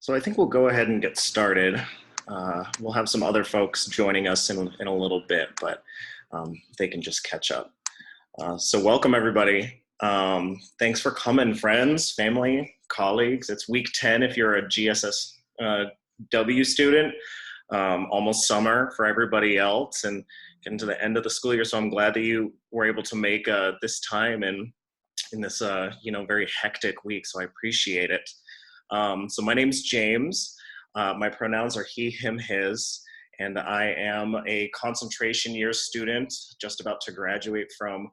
So I think we'll go ahead and get started. We'll have some other folks joining us in a little bit, but they can just catch up. So welcome everybody. Thanks for coming, friends, family, colleagues. It's week 10 if you're a GSSW student, almost summer for everybody else and getting to the end of the school year. So I'm glad that you were able to make this time in this very hectic week, so I appreciate it. So my name's James. My pronouns are he, him, his, and I am a concentration year student just about to graduate from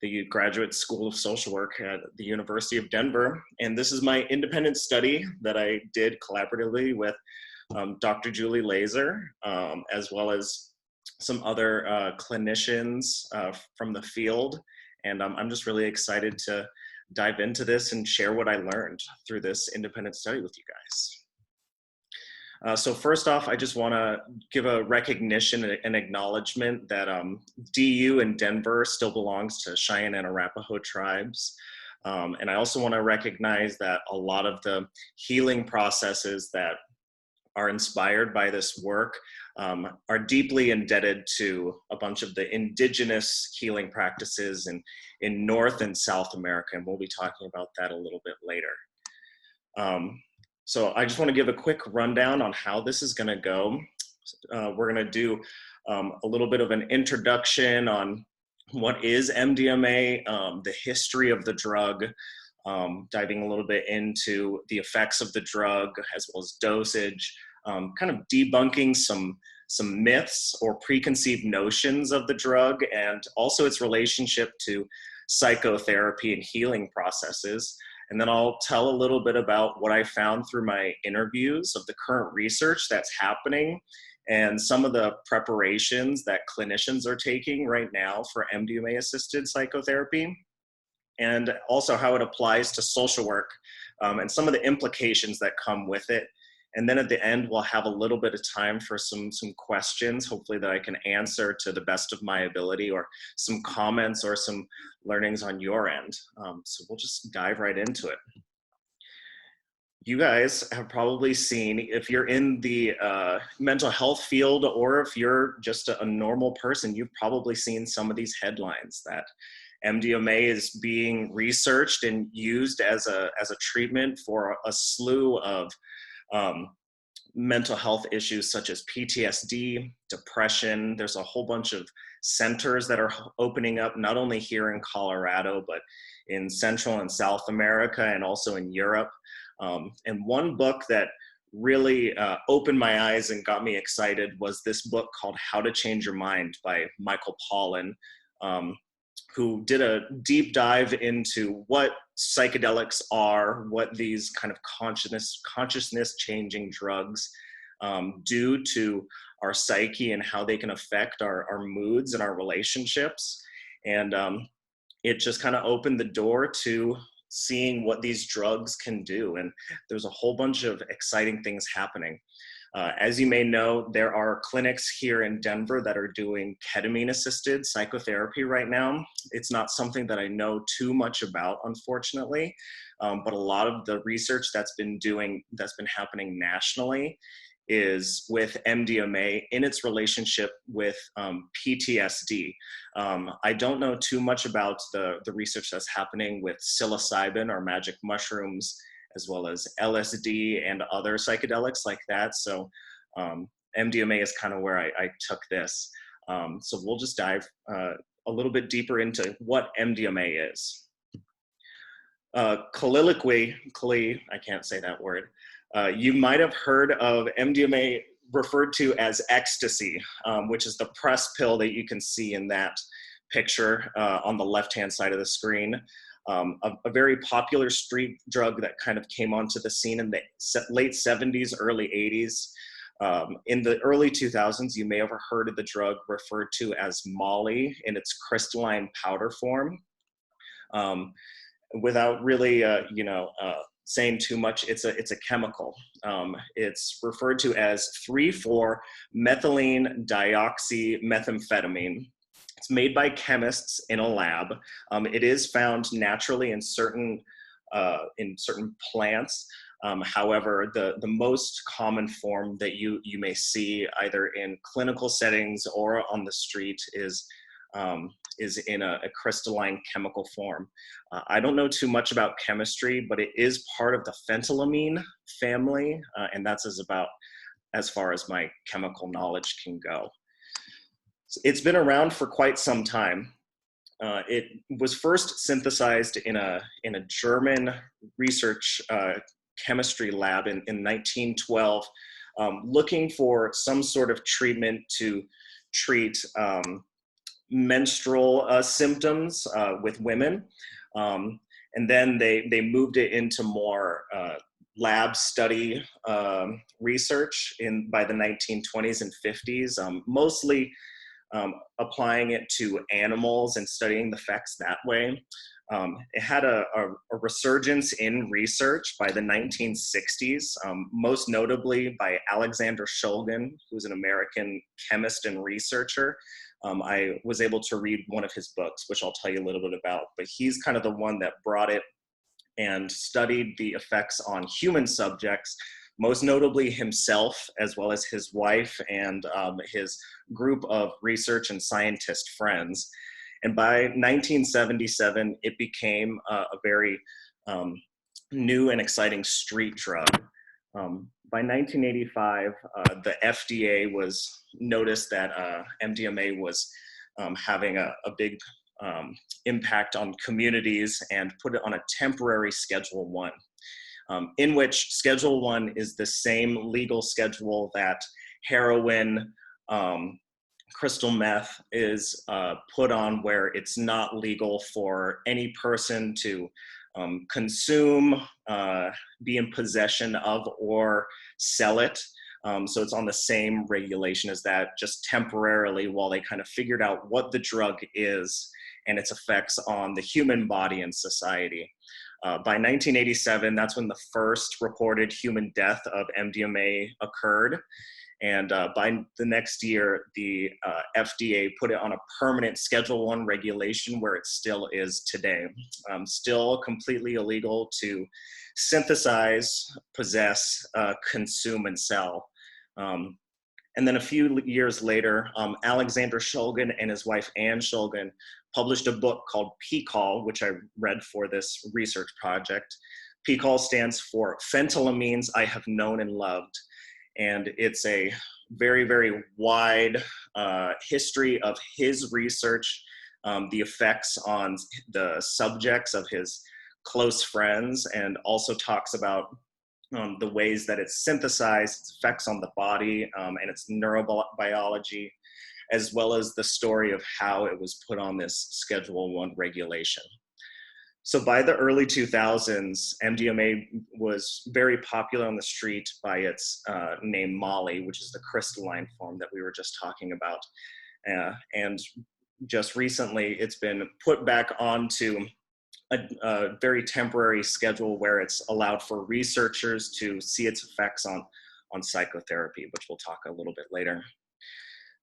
the Graduate School of Social Work at the University of Denver. And this is my independent study that I did collaboratively with Dr. Julie Laser, as well as some other clinicians from the field. And I'm just really excited to dive into this and share what I learned through this independent study with you guys. So first off, I just want to give a recognition and acknowledgement that DU in Denver still belongs to Cheyenne and Arapaho tribes. And I also want to recognize that a lot of the healing processes that are inspired by this work are deeply indebted to a bunch of the indigenous healing practices in North and South America, and we'll be talking about that a little bit later. So I just want to give a quick rundown on how this is going to go. We're going to do a little bit of an introduction on what is MDMA, the history of the drug, diving a little bit into the effects of the drug as well as dosage, kind of debunking some myths or preconceived notions of the drug, and also its relationship to psychotherapy and healing processes. And then I'll tell a little bit about what I found through my interviews of the current research that's happening and some of the preparations that clinicians are taking right now for MDMA-assisted psychotherapy, and also how it applies to social work and some of the implications that come with it. And then at the end, we'll have a little bit of time for some questions, hopefully that I can answer to the best of my ability, or some comments or some learnings on your end. So we'll just dive right into it. You guys have probably seen, if you're in the mental health field or if you're just a normal person, you've probably seen some of these headlines that MDMA is being researched and used as a treatment for a slew of mental health issues such as PTSD, depression. There's a whole bunch of centers that are opening up, not only here in Colorado, but in Central and South America and also in Europe. And one book that really opened my eyes and got me excited was this book called How to Change Your Mind by Michael Pollan, who did a deep dive into what psychedelics are, what these kind of consciousness changing drugs do to our psyche and how they can affect our moods and our relationships. And it just kind of opened the door to seeing what these drugs can do. And there's a whole bunch of exciting things happening. As you may know, there are clinics here in Denver that are doing ketamine-assisted psychotherapy right now. It's not something that I know too much about, unfortunately, but a lot of the research that's been happening nationally is with MDMA in its relationship with PTSD. I don't know too much about the research that's happening with psilocybin or magic mushrooms, as well as LSD and other psychedelics like that. So MDMA is kind of where I took this. So we'll just dive a little bit deeper into what MDMA is. Colloquially, I can't say that word. You might have heard of MDMA referred to as ecstasy, which is the press pill that you can see in that picture on the left-hand side of the screen. A very popular street drug that kind of came onto the scene in the late 70s, early 80s. In the early 2000s, you may have heard of the drug referred to as Molly in its crystalline powder form. Without really, saying too much, it's a chemical. It's referred to as 3,4-methylene dioxymethamphetamine. It's made by chemists in a lab. It is found naturally in certain plants. However, the most common form that you may see either in clinical settings or on the street is in a crystalline chemical form. I don't know too much about chemistry, but it is part of the phentylamine family, and that's about as far as my chemical knowledge can go. It's been around for quite some time. It was first synthesized in a German research chemistry lab in 1912, looking for some sort of treatment to treat menstrual symptoms with women. And then they moved it into more lab study research by the 1920s and 50s, mostly applying it to animals and studying the effects that way. It had a resurgence in research by the 1960s, most notably by Alexander Shulgin, who's an American chemist and researcher. I was able to read one of his books, which I'll tell you a little bit about, but he's kind of the one that brought it and studied the effects on human subjects, most notably himself, as well as his wife and his group of research and scientist friends. And by 1977, it became a very new and exciting street drug. By 1985, the FDA noticed that MDMA was having a big impact on communities and put it on a temporary Schedule 1, in which Schedule 1 is the same legal schedule that heroin, crystal meth is put on, where it's not legal for any person to consume, be in possession of, or sell it. So it's on the same regulation as that, just temporarily, while they kind of figured out what the drug is and its effects on the human body and society. By 1987, that's when the first reported human death of MDMA occurred. And by the next year, the FDA put it on a permanent Schedule 1 regulation, where it still is today. Still completely illegal to synthesize, possess, consume, and sell. And then a few years later, Alexander Shulgin and his wife Anne Shulgin published a book called PCAL, which I read for this research project. PCAL stands for Phentylamines I Have Known and Loved. And it's a very, very wide history of his research, the effects on the subjects of his close friends, and also talks about the ways that it's synthesized, its effects on the body, and its neurobiology, as well as the story of how it was put on this Schedule 1 regulation. So by the early 2000s, MDMA was very popular on the street by its name Molly, which is the crystalline form that we were just talking about. And just recently, it's been put back onto a very temporary schedule, where it's allowed for researchers to see its effects on psychotherapy, which we'll talk a little bit later.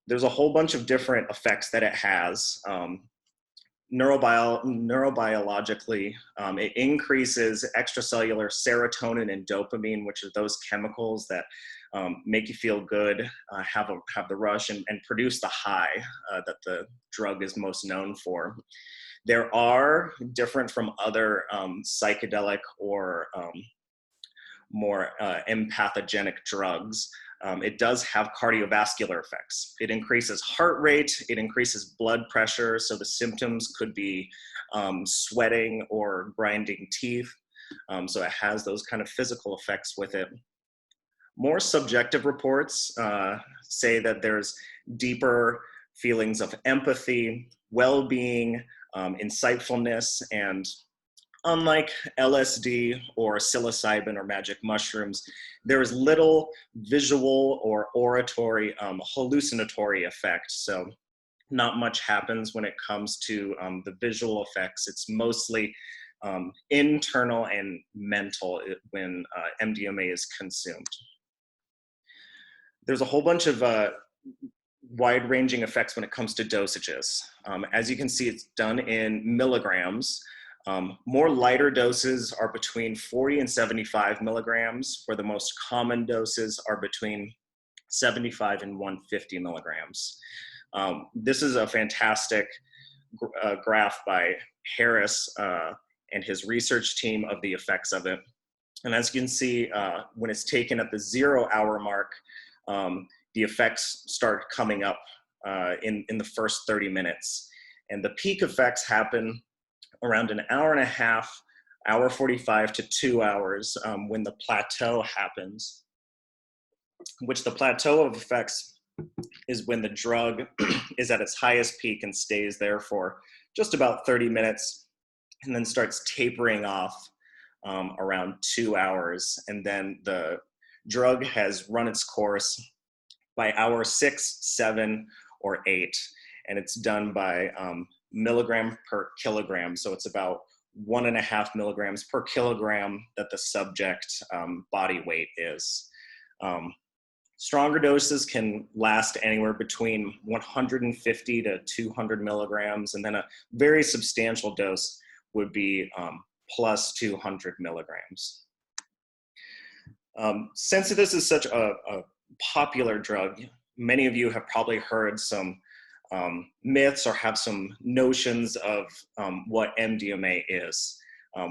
There's a whole bunch of different effects that it has. Neurobiologically, it increases extracellular serotonin and dopamine, which are those chemicals that make you feel good, have the rush, and produce the high that the drug is most known for. There are, different from other psychedelic or more empathogenic drugs, it does have cardiovascular effects. It increases heart rate, it increases blood pressure, so the symptoms could be sweating or grinding teeth. So it has those kind of physical effects with it. More subjective reports say that there's deeper feelings of empathy, well-being, insightfulness, and unlike LSD or psilocybin or magic mushrooms, there is little visual or auditory hallucinatory effect. So not much happens when it comes to the visual effects. It's mostly internal and mental when MDMA is consumed. There's a whole bunch of wide-ranging effects when it comes to dosages. As you can see, it's done in milligrams. More lighter doses are between 40 and 75 milligrams, where the most common doses are between 75 and 150 milligrams. This is a fantastic graph by Harris and his research team of the effects of it. And as you can see, when it's taken at the 0 hour mark, the effects start coming up in the first 30 minutes. And the peak effects happen around an hour and a half, hour 45 to 2 hours when the plateau happens, which the plateau of effects is when the drug is at its highest peak and stays there for just about 30 minutes and then starts tapering off around 2 hours. And then the drug has run its course by hour 6, 7, or 8. And it's done by milligram per kilogram. So it's about 1.5 milligrams per kilogram that the subject body weight is. Stronger doses can last anywhere between 150 to 200 milligrams, and then a very substantial dose would be plus 200 milligrams. Since this is such a popular drug, many of you have probably heard some myths or have some notions of what MDMA is.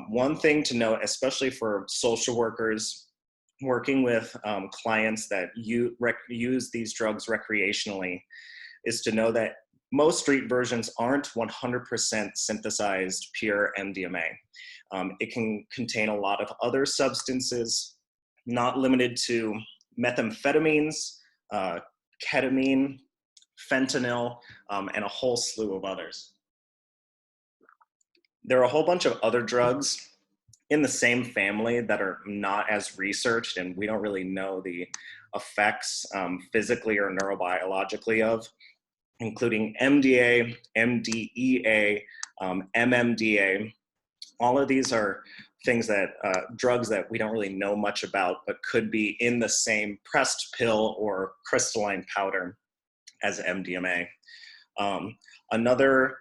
One thing to note, especially for social workers working with clients that use these drugs recreationally, is to know that most street versions aren't 100% synthesized pure MDMA. It can contain a lot of other substances, not limited to methamphetamines, ketamine, fentanyl, and a whole slew of others. There are a whole bunch of other drugs in the same family that are not as researched, and we don't really know the effects physically or neurobiologically of, including MDA, MDEA, MMDA. All of these are things that, drugs that we don't really know much about, but could be in the same pressed pill or crystalline powder as MDMA. Another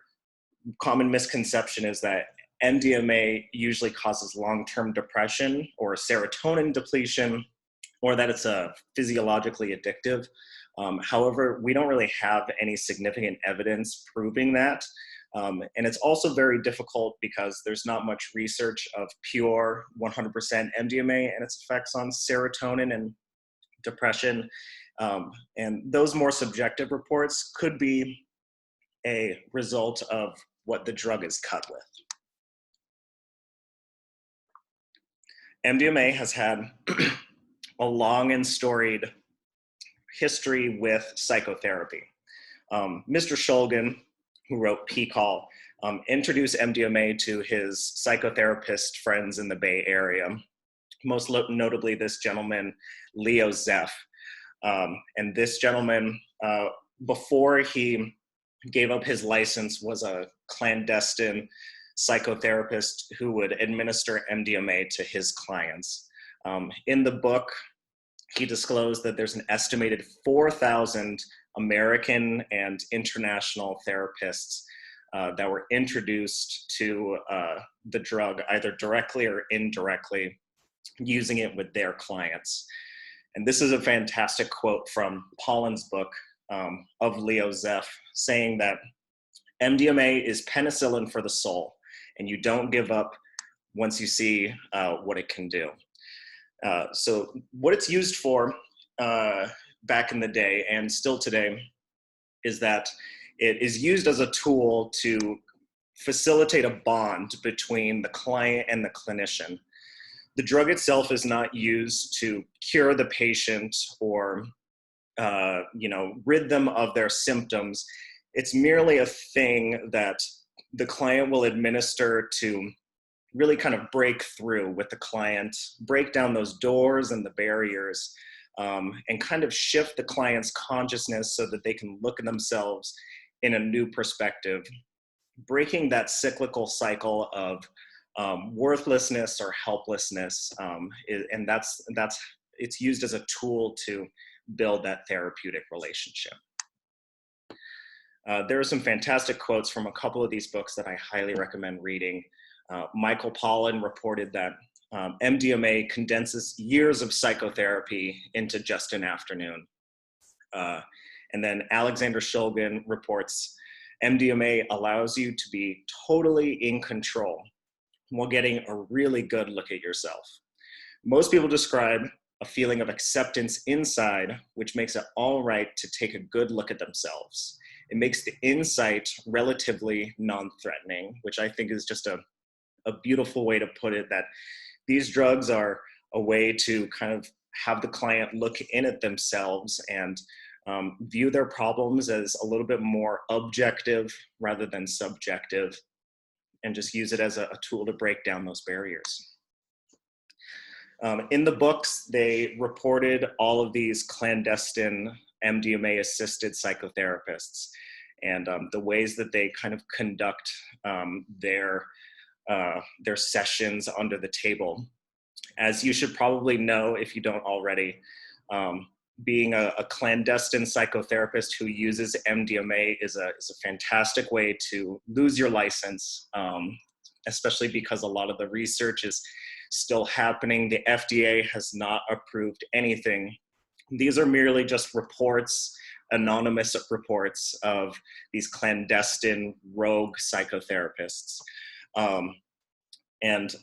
common misconception is that MDMA usually causes long-term depression or serotonin depletion, or that it's physiologically addictive. However, we don't really have any significant evidence proving that. And it's also very difficult because there's not much research of pure 100% MDMA and its effects on serotonin and depression. And those more subjective reports could be a result of what the drug is cut with. MDMA has had a long and storied history with psychotherapy. Mr. Shulgin, who wrote P-Call, introduced MDMA to his psychotherapist friends in the Bay Area, most notably this gentleman, Leo Zeff. And this gentleman, before he gave up his license, was a clandestine psychotherapist who would administer MDMA to his clients. In the book, he disclosed that there's an estimated 4,000 American and international therapists that were introduced to the drug, either directly or indirectly, using it with their clients. And this is a fantastic quote from Pollan's book of Leo Zeff, saying that MDMA is penicillin for the soul, and you don't give up once you see what it can do. So what it's used for back in the day and still today is that it is used as a tool to facilitate a bond between the client and the clinician. The drug itself is not used to cure the patient or rid them of their symptoms. It's merely a thing that the client will administer to really kind of break through with the client, break down those doors and the barriers, and kind of shift the client's consciousness so that they can look at themselves in a new perspective, breaking that cyclical cycle of worthlessness or helplessness. And that's it's used as a tool to build that therapeutic relationship. There are some fantastic quotes from a couple of these books that I highly recommend reading. Michael Pollan reported that MDMA condenses years of psychotherapy into just an afternoon. And then Alexander Shulgin reports, MDMA allows you to be totally in control while getting a really good look at yourself. Most people describe a feeling of acceptance inside, which makes it all right to take a good look at themselves. It makes the insight relatively non-threatening, which I think is just a beautiful way to put it, that these drugs are a way to kind of have the client look in at themselves and view their problems as a little bit more objective rather than subjective, and just use it as a tool to break down those barriers. In the books, they reported all of these clandestine MDMA-assisted psychotherapists and the ways that they kind of conduct their sessions under the table. As you should probably know if you don't already, being a clandestine psychotherapist who uses MDMA is a fantastic way to lose your license, especially because a lot of the research is still happening. The FDA has not approved anything. These are merely just reports, anonymous reports of these clandestine rogue psychotherapists. And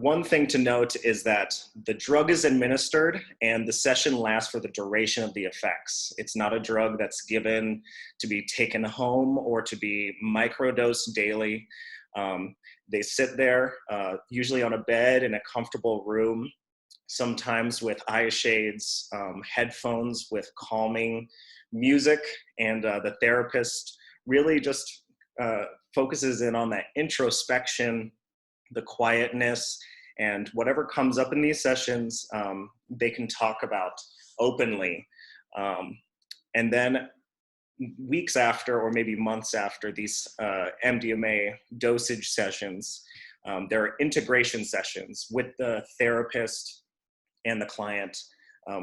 one thing to note is that the drug is administered and the session lasts for the duration of the effects. It's not a drug that's given to be taken home or to be microdosed daily. They sit there, usually on a bed in a comfortable room, sometimes with eye shades, headphones with calming music, and the therapist really just focuses in on that introspection, the quietness, and whatever comes up in these sessions, they can talk about openly. And then weeks after, or maybe months after these MDMA dosage sessions, there are integration sessions with the therapist and the client,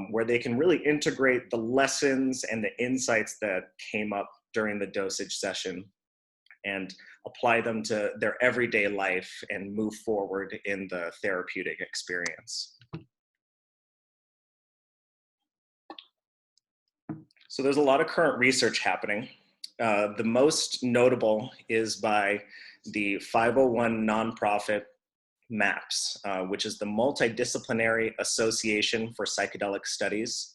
where they can really integrate the lessons and the insights that came up during the dosage session and apply them to their everyday life and move forward in the therapeutic experience. So there's a lot of current research happening. The most notable is by the 501 nonprofit MAPS, which is the Multidisciplinary Association for Psychedelic Studies.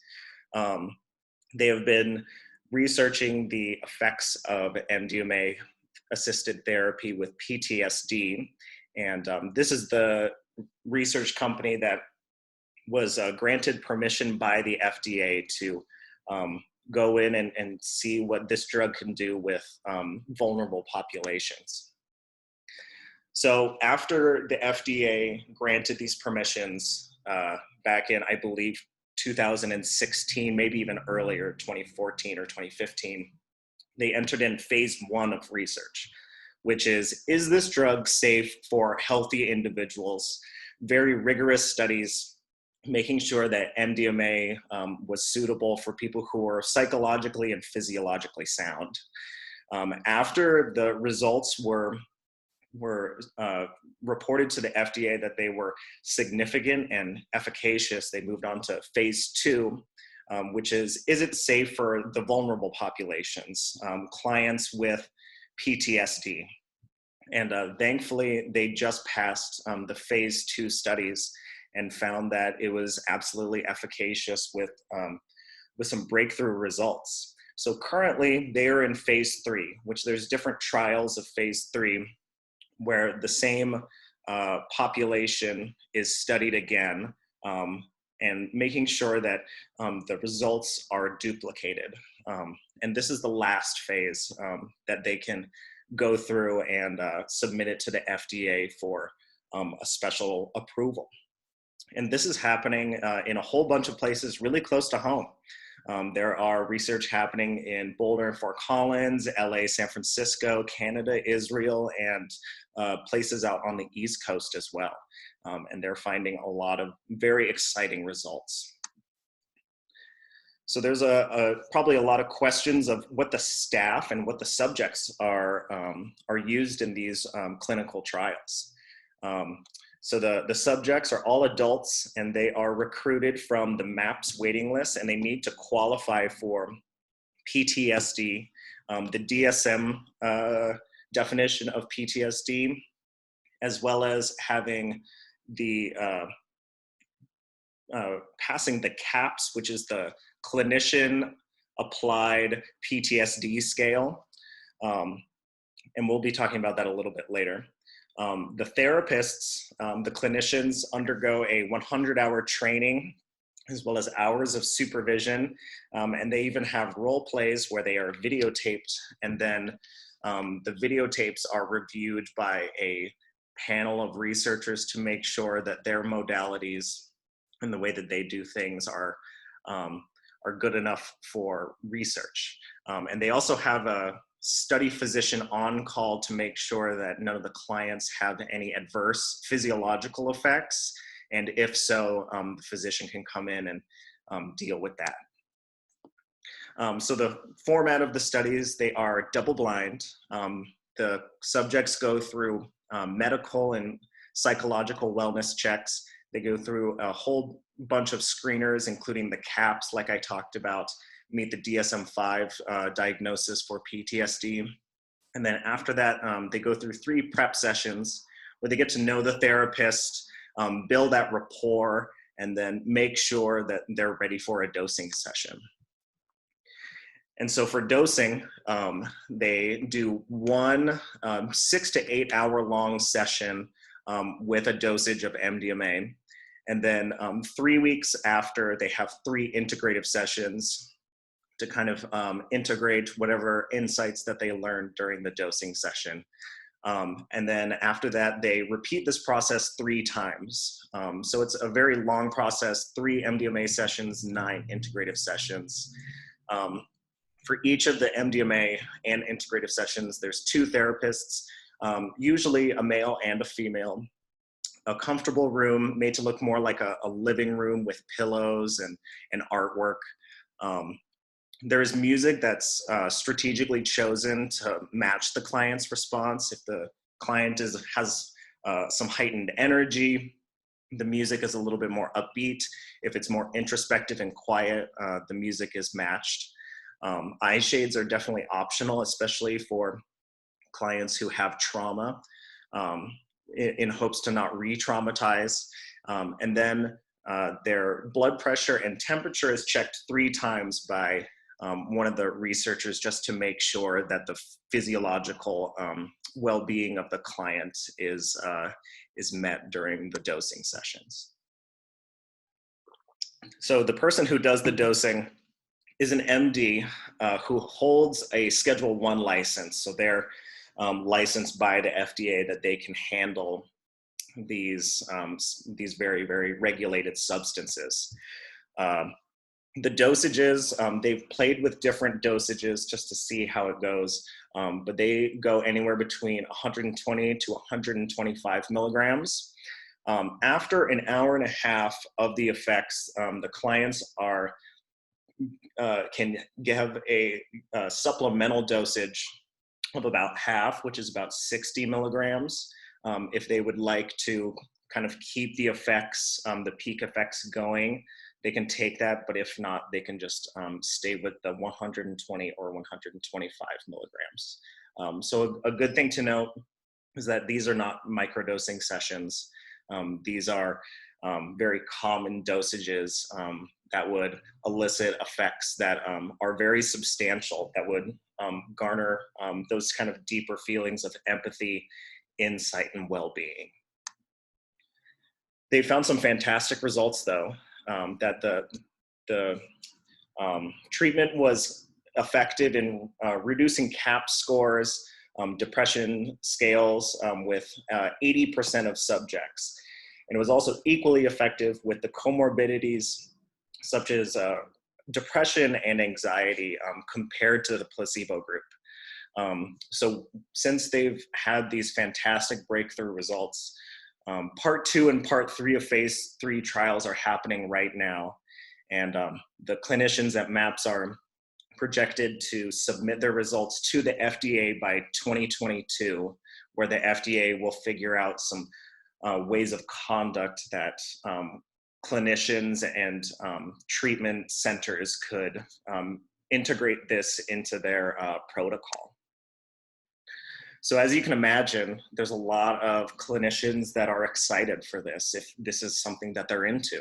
They have been researching the effects of MDMA-assisted therapy with PTSD. And this is the research company that was granted permission by the FDA to go in and see what this drug can do with vulnerable populations. So after the FDA granted these permissions back in, I believe, 2016, maybe even earlier, 2014 or 2015, they entered in phase 1 of research, which is this drug safe for healthy individuals? Very rigorous studies making sure that MDMA was suitable for people who were psychologically and physiologically sound. After the results were reported to the FDA that they were significant and efficacious, they moved on to phase 2, which is it safe for the vulnerable populations, clients with PTSD. And thankfully, they just passed the phase 2 studies and found that it was absolutely efficacious with some breakthrough results. So currently, they are in phase 3, which there's different trials of phase 3, where the same population is studied again, and making sure that the results are duplicated. And this is the last phase that they can go through and submit it to the FDA for a special approval. And this is happening in a whole bunch of places really close to home. There are research happening in Boulder and Fort Collins, LA, San Francisco, Canada, Israel, and places out on the East Coast as well. And they're finding a lot of very exciting results. So there's probably a lot of questions of what the staff and what the subjects are used in these clinical trials. So the subjects are all adults, and they are recruited from the MAPS waiting list, and they need to qualify for PTSD, the DSM definition of PTSD, as well as having the passing the CAPS, which is the Clinician Applied PTSD Scale. And we'll be talking about that a little bit later. The therapists, the clinicians undergo a 100-hour training as well as hours of supervision. And they even have role plays where they are videotaped, and then the videotapes are reviewed by a panel of researchers to make sure that their modalities and the way that they do things are good enough for research. And they also have a study physician on call to make sure that none of the clients have any adverse physiological effects. And if so, the physician can come in and deal with that. So the format of the studies, they are double-blind. The subjects go through medical and psychological wellness checks. They go through a whole bunch of screeners, including the CAPS, like I talked about, meet the DSM-5 diagnosis for PTSD. And then after that, they go through 3 prep sessions where they get to know the therapist, build that rapport, and then make sure that they're ready for a dosing session. And so for dosing, they do one 6 to 8 hour long session with a dosage of MDMA. And then 3 weeks after, they have 3 integrative sessions to kind of integrate whatever insights that they learned during the dosing session. And then after that, they repeat this process 3 times. So it's a very long process, 3 MDMA sessions, 9 integrative sessions. For each of the MDMA and integrative sessions, there's 2 therapists, usually a male and a female. A comfortable room made to look more like a living room with pillows and artwork. There's music that's strategically chosen to match the client's response. If the client has some heightened energy, the music is a little bit more upbeat. If it's more introspective and quiet, the music is matched. Eye shades are definitely optional, especially for clients who have trauma, in hopes to not re-traumatize. And then their blood pressure and temperature is checked 3 times by one of the researchers, just to make sure that the physiological well-being of the client is met during the dosing sessions. So the person who does the dosing is an MD who holds a Schedule I license. So they're licensed by the FDA that they can handle these very, very regulated substances. The dosages, they've played with different dosages just to see how it goes, but they go anywhere between 120 to 125 milligrams. After an hour and a half of the effects, the clients can give a supplemental dosage of about half, which is about 60 milligrams. If they would like to kind of keep the effects, the peak effects going, they can take that, but if not, they can just stay with the 120 or 125 milligrams. So a good thing to note is that these are not microdosing sessions. These are very common dosages that would elicit effects that are very substantial, that would garner those kind of deeper feelings of empathy, insight, and well-being. They found some fantastic results, though, that the treatment was effective in reducing CAPS scores, depression scales with 80% of subjects. And it was also equally effective with the comorbidities such as depression and anxiety compared to the placebo group. So since they've had these fantastic breakthrough results, part 2 and part 3 of phase 3 trials are happening right now. And the clinicians at MAPS are projected to submit their results to the FDA by 2022, where the FDA will figure out some ways of conduct that clinicians and treatment centers could integrate this into their protocol. So as you can imagine, there's a lot of clinicians that are excited for this if this is something that they're into.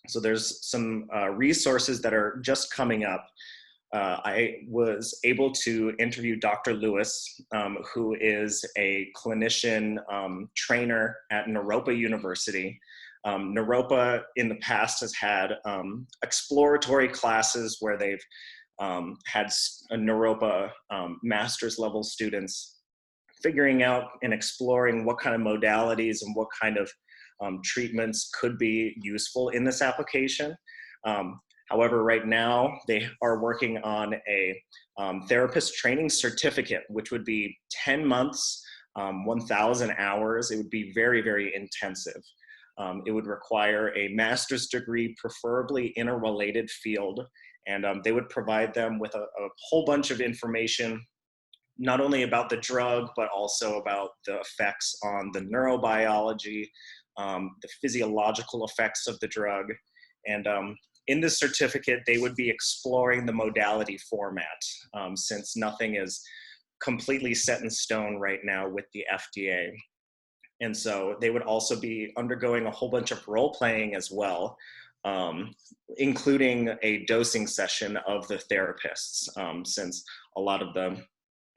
So there's some resources that are just coming up. I was able to interview Dr. Lewis, who is a clinician trainer at Naropa University. Naropa in the past has had exploratory classes where they've had Naropa master's level students figuring out and exploring what kind of modalities and what kind of treatments could be useful in this application. However, right now they are working on a therapist training certificate, which would be 10 months, 1,000 hours. It would be very, very intensive. It would require a master's degree, preferably in a related field, and they would provide them with a whole bunch of information, not only about the drug, but also about the effects on the neurobiology, the physiological effects of the drug. And in this certificate, they would be exploring the modality format, since nothing is completely set in stone right now with the FDA. And so they would also be undergoing a whole bunch of role playing as well, including a dosing session of the therapists, since a lot of the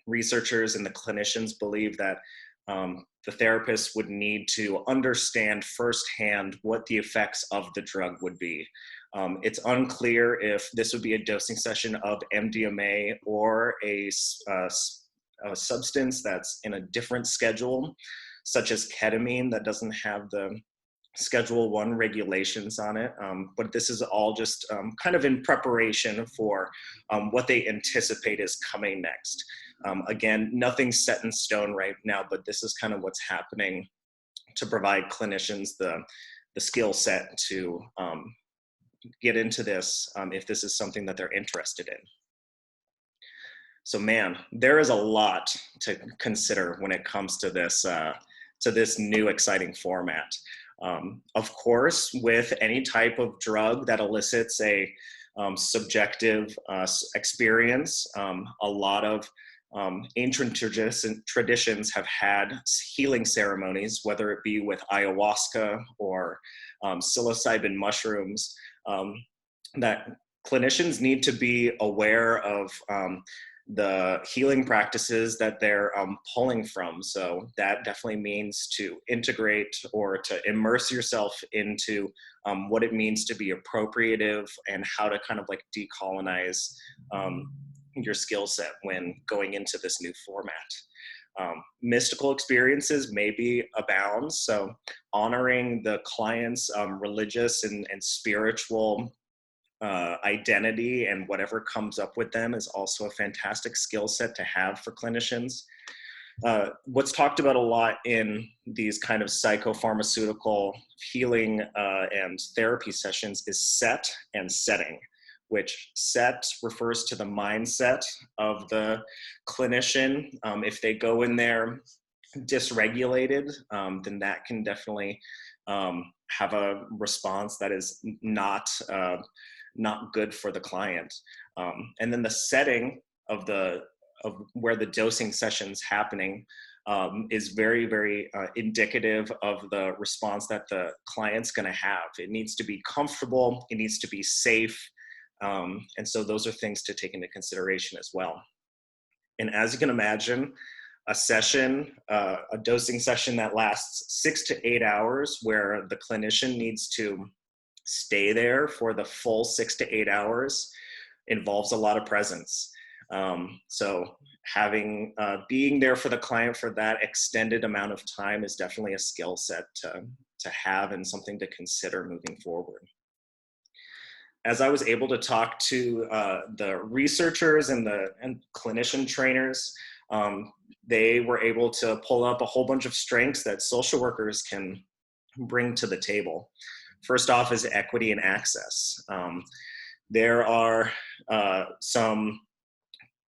researchers and the clinicians believe that the therapists would need to understand firsthand what the effects of the drug would be. It's unclear if this would be a dosing session of MDMA or a substance that's in a different schedule, such as ketamine, that doesn't have the Schedule 1 regulations on it. But this is all just kind of in preparation for what they anticipate is coming next. Again, nothing's set in stone right now, but this is kind of what's happening to provide clinicians the skill set to get into this if this is something that they're interested in. So man, there is a lot to consider when it comes to this new exciting format. Of course, with any type of drug that elicits a subjective experience, a lot of ancient traditions have had healing ceremonies, whether it be with ayahuasca or psilocybin mushrooms, that clinicians need to be aware of the healing practices that they're pulling from. So that definitely means to integrate or to immerse yourself into what it means to be appropriative and how to kind of like decolonize your skill set when going into this new format. Mystical experiences maybe abound, so honoring the client's religious and spiritual identity and whatever comes up with them is also a fantastic skill set to have for clinicians. What's talked about a lot in these kind of psychopharmaceutical healing and therapy sessions is set and setting, which set refers to the mindset of the clinician. If they go in there dysregulated, then that can definitely have a response that is not good for the client. And then the setting of where the dosing session's happening is very, very indicative of the response that the client's gonna have. It needs to be comfortable, it needs to be safe, and so those are things to take into consideration as well. And as you can imagine, a session, a dosing session that lasts 6 to 8 hours, where the clinician needs to stay there for the full 6 to 8 hours, involves a lot of presence. So having being there for the client for that extended amount of time is definitely a skill set to have and something to consider moving forward. As I was able to talk to the researchers and clinician trainers, they were able to pull up a whole bunch of strengths that social workers can bring to the table. First off is equity and access. There are some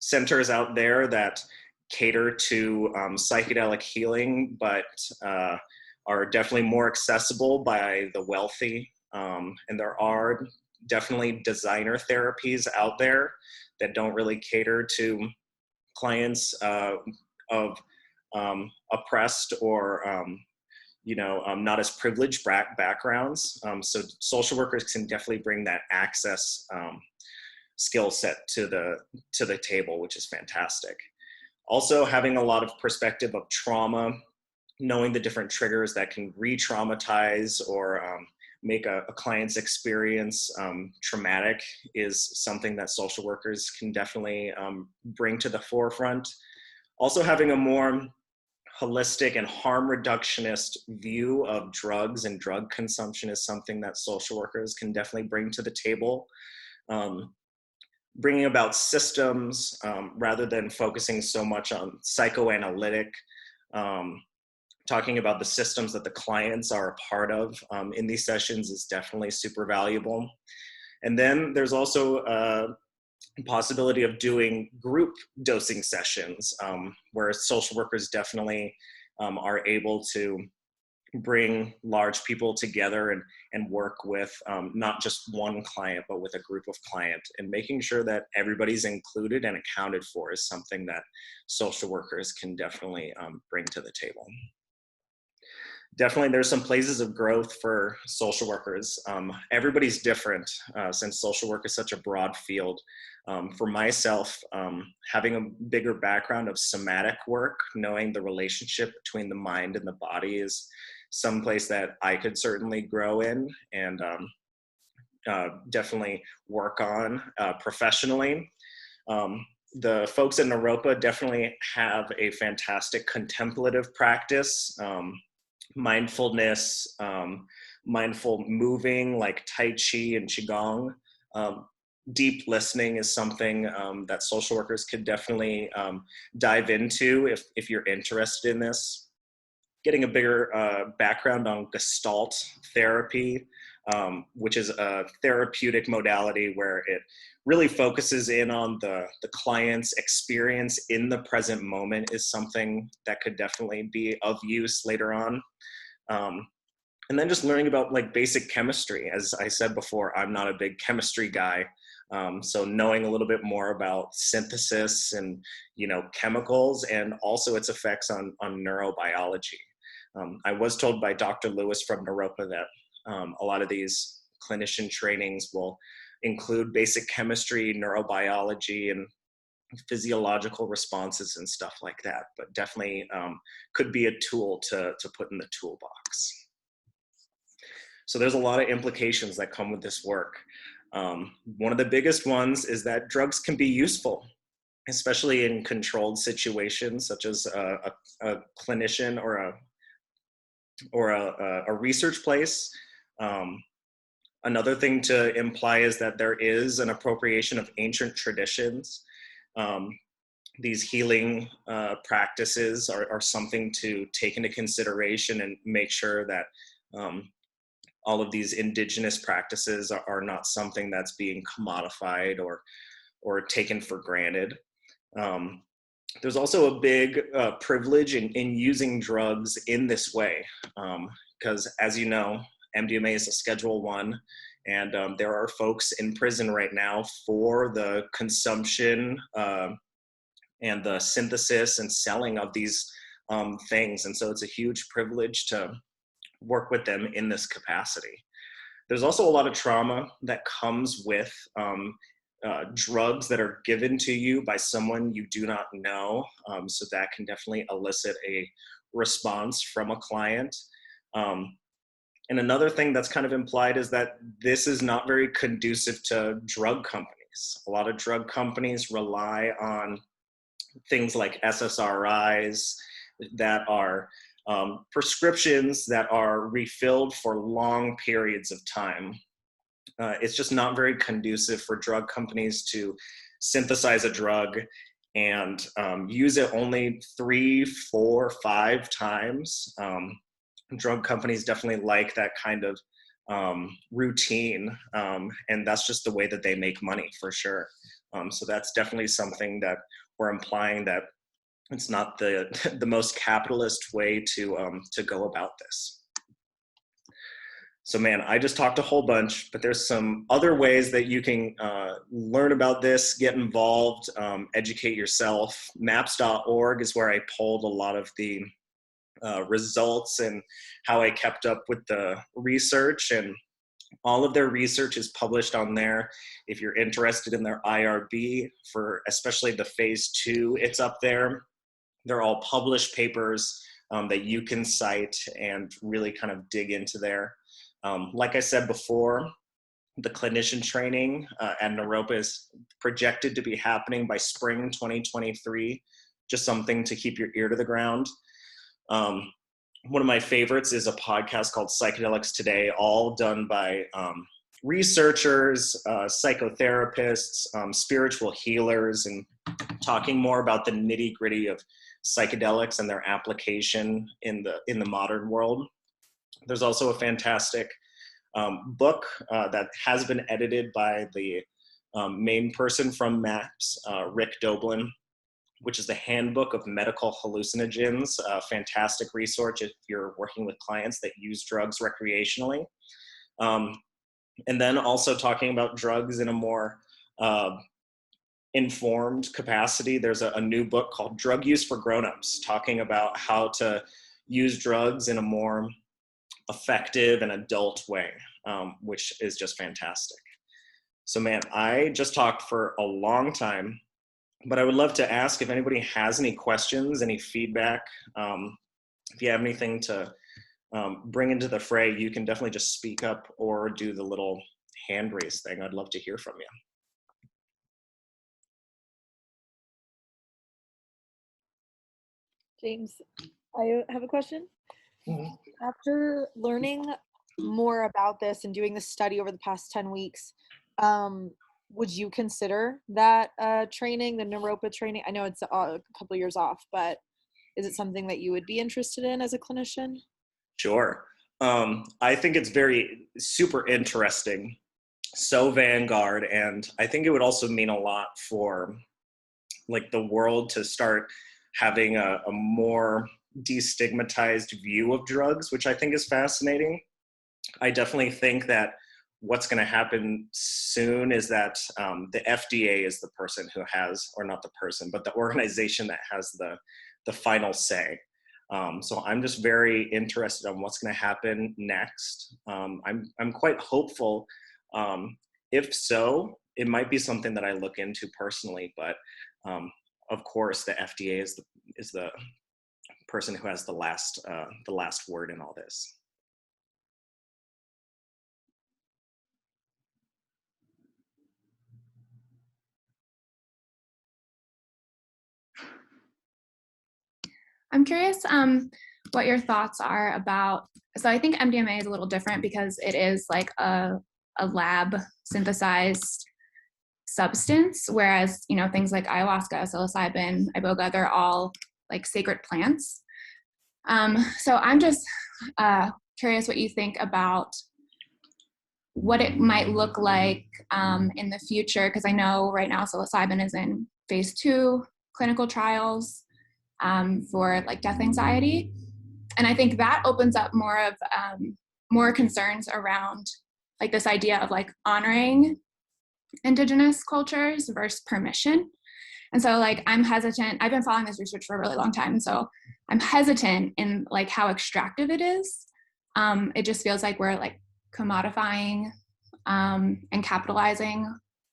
centers out there that cater to psychedelic healing, but are definitely more accessible by the wealthy. And there are definitely designer therapies out there that don't really cater to clients of oppressed or not as privileged backgrounds. So social workers can definitely bring that access skill set to the table, which is fantastic. Also, having a lot of perspective of trauma, knowing the different triggers that can re-traumatize or make a client's experience traumatic is something that social workers can definitely bring to the forefront. Also, having a more holistic and harm reductionist view of drugs and drug consumption is something that social workers can definitely bring to the table. Bringing about systems rather than focusing so much on psychoanalytic, talking about the systems that the clients are a part of in these sessions is definitely super valuable. And then there's also a possibility of doing group dosing sessions where social workers definitely are able to bring large people together and work with not just one client, but with a group of clients, and making sure that everybody's included and accounted for is something that social workers can definitely bring to the table. Definitely, there's some places of growth for social workers. Everybody's different since social work is such a broad field. For myself, having a bigger background of somatic work, knowing the relationship between the mind and the body is someplace that I could certainly grow in and definitely work on professionally. The folks in Naropa definitely have a fantastic contemplative practice. Mindfulness, mindful moving like Tai Chi and Qigong. Deep listening is something that social workers could definitely dive into if you're interested in this. Getting a bigger background on Gestalt therapy, which is a therapeutic modality where it really focuses in on the client's experience in the present moment is something that could definitely be of use later on. And then just learning about like basic chemistry. As I said before, I'm not a big chemistry guy. So knowing a little bit more about synthesis and, chemicals and also its effects on neurobiology. I was told by Dr. Lewis from Naropa that a lot of these clinician trainings will include basic chemistry, neurobiology, and physiological responses and stuff like that, but definitely could be a tool to put in the toolbox. So there's a lot of implications that come with this work. One of the biggest ones is that drugs can be useful, especially in controlled situations, such as a clinician or a research place. Another thing to imply is that there is an appropriation of ancient traditions. These healing practices are something to take into consideration and make sure that all of these indigenous practices are not something that's being commodified or taken for granted. There's also a big privilege in using drugs in this way, because as you know, MDMA is a Schedule 1, and there are folks in prison right now for the consumption and the synthesis and selling of these things. And so it's a huge privilege to work with them in this capacity. There's also a lot of trauma that comes with drugs that are given to you by someone you do not know. So that can definitely elicit a response from a client. And another thing that's kind of implied is that this is not very conducive to drug companies. companies. A lot of drug companies rely on things like SSRIs that are prescriptions that are refilled for long periods of time. It's just not very conducive for drug companies to synthesize a drug and use it only 3, 4, 5 times. Drug companies definitely like that kind of routine, and that's just the way that they make money for sure. So that's definitely something that we're implying, that it's not the most capitalist way to go about this. So man, I just talked a whole bunch, but there's some other ways that you can learn about this, get involved, educate yourself. Maps.org is where I pulled a lot of the results and how I kept up with the research, and all of their research is published on there. If you're interested in their IRB for especially the phase 2, it's up there. They're all published papers that you can cite and really kind of dig into there. Like I said before, the clinician training at Naropa is projected to be happening by spring 2023, just something to keep your ear to the ground. One of my favorites is a podcast called Psychedelics Today, all done by researchers, psychotherapists, spiritual healers, and talking more about the nitty-gritty of psychedelics and their application in the modern world. There's also a fantastic book that has been edited by the main person from MAPS, Rick Doblin, which is the Handbook of Medical Hallucinogens, a fantastic resource if you're working with clients that use drugs recreationally. And then also talking about drugs in a more informed capacity. There's a new book called Drug Use for Grownups, talking about how to use drugs in a more effective and adult way, which is just fantastic. So man, I just talked for a long time, but I would love to ask if anybody has any questions, any feedback. If you have anything to bring into the fray, you can definitely just speak up or do the little hand raise thing. I'd love to hear from you. James, I have a question. Mm-hmm. After learning more about this and doing this study over the past 10 weeks, would you consider that training, the Naropa training? I know it's a couple of years off, but is it something that you would be interested in as a clinician? Sure. I think it's super interesting, so vanguard, and I think it would also mean a lot for like the world to start having a more destigmatized view of drugs, which I think is fascinating. I definitely think that what's going to happen soon is that the FDA is the person who has, or not the person, but the organization that has the final say. So I'm just very interested on what's going to happen next. I'm quite hopeful. If so, it might be something that I look into personally, but of course, the FDA is the person who has the last word in all this. I'm curious what your thoughts are about, so I think MDMA is a little different because it is like a lab synthesized substance, whereas, you know, things like ayahuasca, psilocybin, iboga, they're all like sacred plants. So I'm just curious what you think about what it might look like in the future, because I know right now psilocybin is in phase 2 clinical trials for like death anxiety. And I think that opens up more concerns around like this idea of like honoring indigenous cultures versus permission. And so like I'm hesitant. I've been following this research for a really long time, so I'm hesitant in like how extractive it is. It just feels like we're like commodifying and capitalizing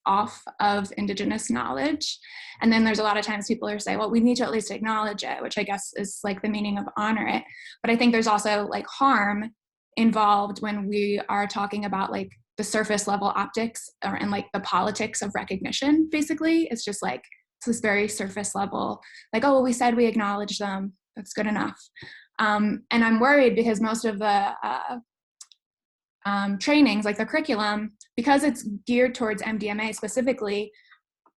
off of indigenous knowledge. And then there's a lot of times people are saying, well, we need to at least acknowledge it, which I guess is like the meaning of honor it. But I think there's also like harm involved when we are talking about like the surface level optics and like the politics of recognition. Basically, it's just like it's this very surface level, like, oh, well, we said we acknowledge them, that's good enough. And I'm worried because most of the trainings, like the curriculum, because it's geared towards MDMA specifically,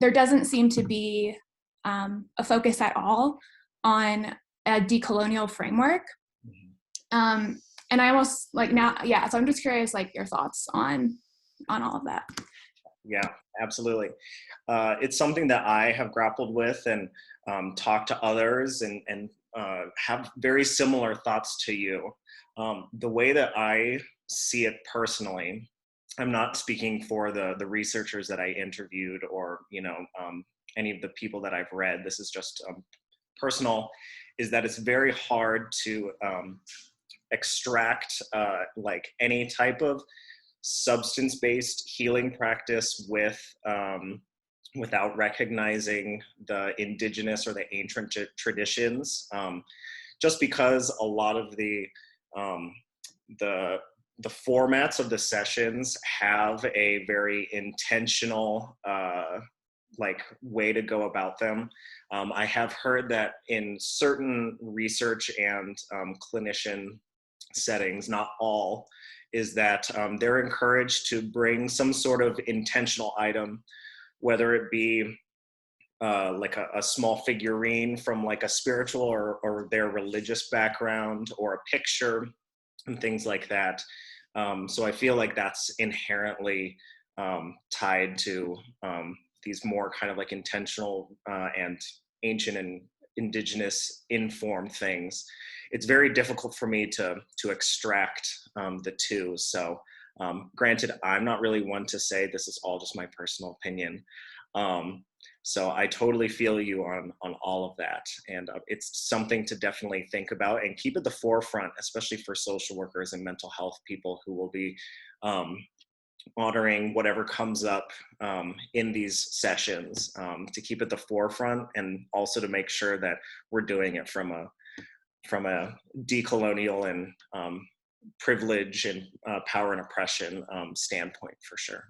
there doesn't seem to be a focus at all on a decolonial framework. And I almost like now, yeah, so I'm just curious, like your thoughts on all of that. Yeah, absolutely. It's something that I have grappled with and talked to others and have very similar thoughts to you. The way that I see it personally, I'm not speaking for the researchers that I interviewed or, any of the people that I've read. This is just personal, is that it's very hard to extract like any type of substance-based healing practice without recognizing the indigenous or the ancient traditions, just because a lot of the formats of the sessions have a very intentional like way to go about them. I have heard that in certain research and clinician settings, not all, is that they're encouraged to bring some sort of intentional item, whether it be like a small figurine from like a spiritual or their religious background, or a picture and things like that. So I feel like that's inherently tied to these more kind of like intentional and ancient and indigenous informed things. It's very difficult for me to extract the two. So granted, I'm not really one to say this is all just my personal opinion. So I totally feel you on all of that. And it's something to definitely think about and keep at the forefront, especially for social workers and mental health people who will be honoring whatever comes up in these sessions, to keep at the forefront, and also to make sure that we're doing it from a decolonial and privilege and power and oppression standpoint, for sure.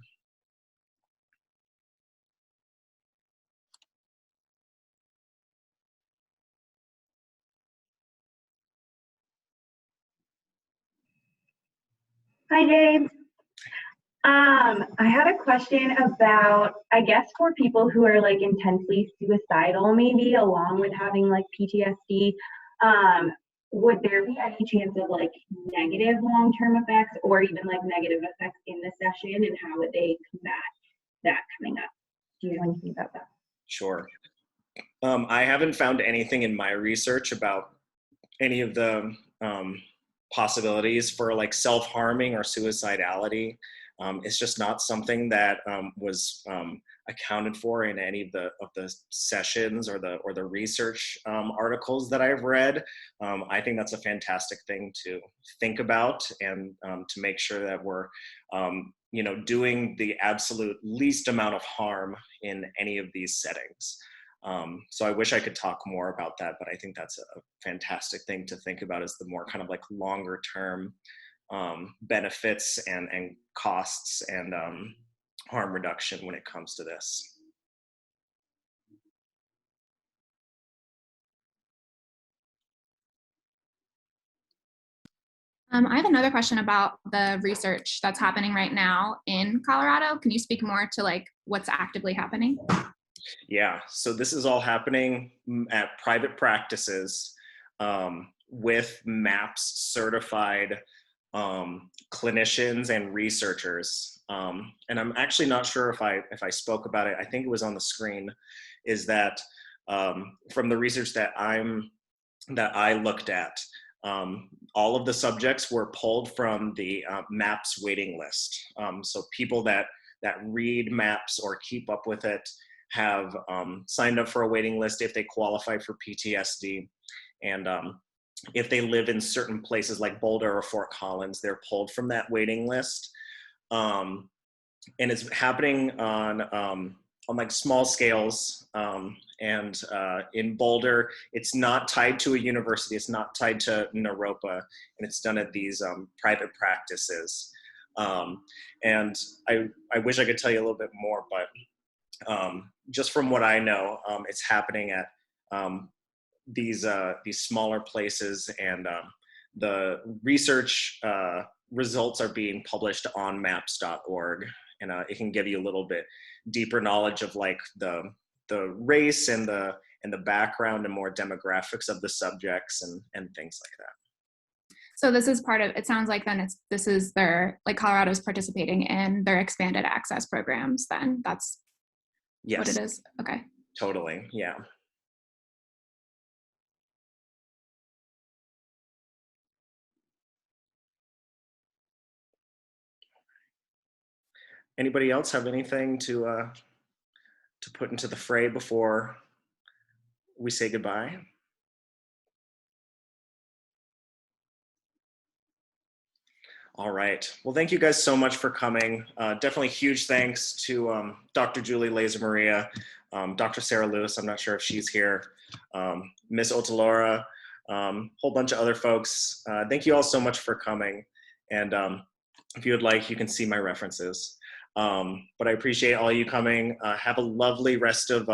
Hi, James. I had a question about, I guess, for people who are like intensely suicidal, maybe along with having like PTSD, would there be any chance of like negative long-term effects or even like negative effects in the session, and how would they combat that coming up? Do you know anything about that? Sure. I haven't found anything in my research about any of the possibilities for like self-harming or suicidality. It's just not something that was accounted for in any of the sessions or the research articles that I've read. I think that's a fantastic thing to think about, and to make sure that we're doing the absolute least amount of harm in any of these settings. So I wish I could talk more about that, but I think that's a fantastic thing to think about, is the more kind of like longer term benefits and costs and harm reduction when it comes to this. I have another question about the research that's happening right now in Colorado. Can you speak more to like what's actively happening? Yeah, so this is all happening at private practices with MAPS certified clinicians and researchers. And I'm actually not sure if I spoke about it. I think it was on the screen. Is that from the research that I looked at, all of the subjects were pulled from the MAPS waiting list. So people that read MAPS or keep up with it have signed up for a waiting list if they qualify for PTSD. And if they live in certain places like Boulder or Fort Collins, they're pulled from that waiting list. And it's happening on like small scales. And in Boulder, it's not tied to a university. It's not tied to Naropa, and it's done at these private practices. And I wish I could tell you a little bit more, but just from what I know, it's happening at these smaller places, and the research results are being published on maps.org, and it can give you a little bit deeper knowledge of like the race and the background and more demographics of the subjects and things like that. So this is part of, it sounds like then this is their, like Colorado's participating in their expanded access programs then. That's Yes. what it is? Okay. Totally, yeah. Anybody else have anything to put into the fray before we say goodbye? All right. Well, thank you guys so much for coming. Definitely huge thanks to Dr. Julie Laser-Maria, Dr. Sarah Lewis, I'm not sure if she's here, Miss Otalora, whole bunch of other folks. Thank you all so much for coming. And if you would like, you can see my references. But I appreciate all you coming. Have a lovely rest of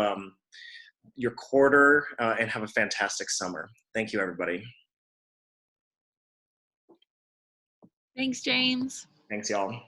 your quarter and have a fantastic summer. Thank you, everybody. Thanks, James. Thanks, y'all.